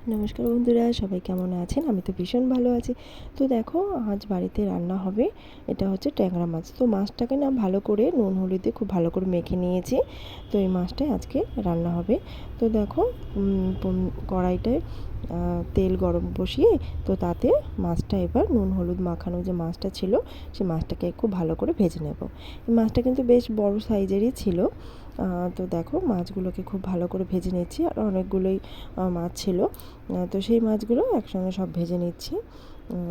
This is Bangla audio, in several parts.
নমস্কার বন্ধুরা, সবাই কেমন আছেন? আমি তো ভীষণ ভালো আছি। তো দেখো, আজ বাড়িতে রান্না হবে, এটা হচ্ছে ট্যাংরা মাছ। তো মাছটাকে না ভালো করে নুন হলুদ দিয়ে খুব ভালো করে মেখে নিয়েছি। তো এই মাছটাই আজকে রান্না হবে। তো দেখো, কড়াইটায় তেল গরম বসিয়ে তো তাতে মাছটা এবার নুন হলুদ মাখানো যে মাছটা ছিল সেই মাছটাকে খুব ভালো করে ভেজে নেব। এই মাছটা কিন্তু বেশ বড় সাইজেরই ছিল। তো দেখো, মাছগুলোকে খুব ভালো করে ভেজে নিচ্ছি, আর অনেকগুলোই মাছ ছিল। তো সেই মাছগুলো একসঙ্গে সব ভেজে নিচ্ছি।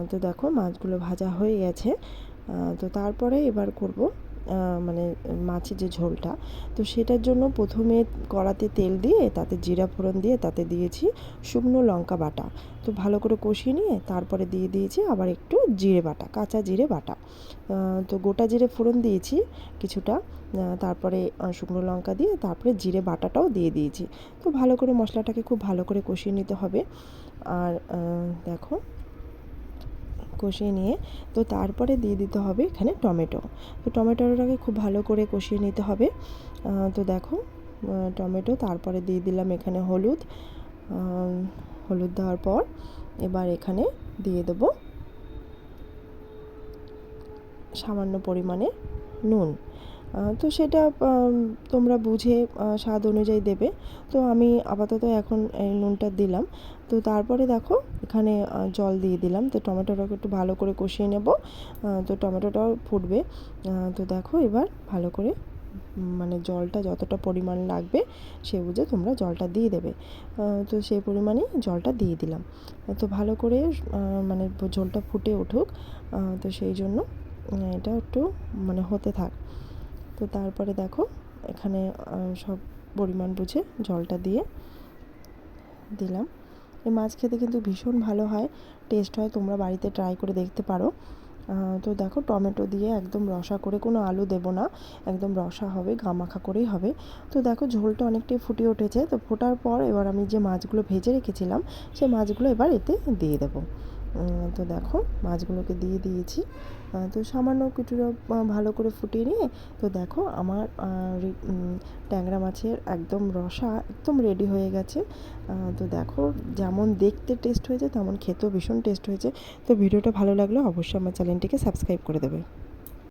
তো দেখো, মাছগুলো ভাজা হয়ে গেছে। তো তারপরে এবার করব মানে মাছের যে ঝোলটা। তো সেটার জন্য প্রথমে কড়াতে তেল দিয়ে তাতে জিরা ফোড়ন দিয়ে তাতে দিয়েছি শুকনো লঙ্কা বাটা। তো ভালো করে কষিয়ে নিয়ে তারপরে দিয়ে দিয়েছি আবার একটু জিরে বাটা, কাঁচা জিরে বাটা। তো গোটা জিরে ফোড়ন দিয়েছি কিছুটা, তারপরে শুকনো লঙ্কা দিয়ে তারপরে জিরে বাটাটাও দিয়ে দিয়েছি। তো ভালো করে মশলাটাকে খুব ভালো করে কষিয়ে নিতে হবে। আর দেখো, কষিয়ে নিয়ে তো তারপরে দিয়ে দিতে হবে এখানে টমেটো। তো টমেটোটাকে খুব ভালো করে কষিয়ে নিতে হবে। তো দেখো, টমেটো, তারপরে দিয়ে দিলাম এখানে হলুদ। হলুদ দেওয়ার পর এবার এখানে দিয়ে দেবো সামান্য পরিমাণে নুন। তো সেটা তোমরা বুঝে স্বাদ অনুযায়ী দেবে। তো আমি আপাতত এখন এই নুনটা দিলাম। তো তারপরে দেখো, এখানে জল দিয়ে দিলাম। তো টমেটোটাকে একটু ভালো করে কষিয়ে নেব। তো টমেটোটাও ফুটবে। তো দেখো, এবার ভালো করে মানে জলটা যতটা পরিমাণ লাগবে সে বুঝে তোমরা জলটা দিয়ে দেবে। তো সেই পরিমাণেই জলটা দিয়ে দিলাম। তো ভালো করে মানে ঝোলটা ফুটে উঠুক। তো সেই জন্য এটা একটু মানে হতে থাক। তো তারপরে দেখো, এখানে সব পরিমাণ বুঝে জলটা দিয়ে দিলাম। এই মাছ খেতে কিন্তু ভীষণ ভালো হয়, টেস্ট হয়, তোমরা বাড়িতে ট্রাই করে দেখতে পারো। তো দেখো, টমেটো দিয়ে একদম রসা করে, কোনো আলু দেবো না, একদম রসা হবে, গামাখা করেই হবে। তো দেখো, ঝোলটা অনেকটাই ফুটে উঠেছে। তো ফোটার পর এবার আমি যে মাছগুলো ভেজে রেখেছিলাম সেই মাছগুলো এবার এতে দিয়ে দেবো। তো দেখো, মাছগুলোকে দিয়ে দিয়েছি। তো সামান্য কিছুটা ভালো করে ফুটিয়ে নিয়ে তো দেখো, আমার ট্যাংরা মাছের একদম রসা একদম রেডি হয়ে গেছে। তো দেখো, যেমন দেখতে টেস্ট হয়েছে তেমন খেতেও ভীষণ টেস্ট হয়েছে। তো ভিডিওটা ভালো লাগলে অবশ্যই আমার চ্যানেলটিকে সাবস্ক্রাইব করে দেবে।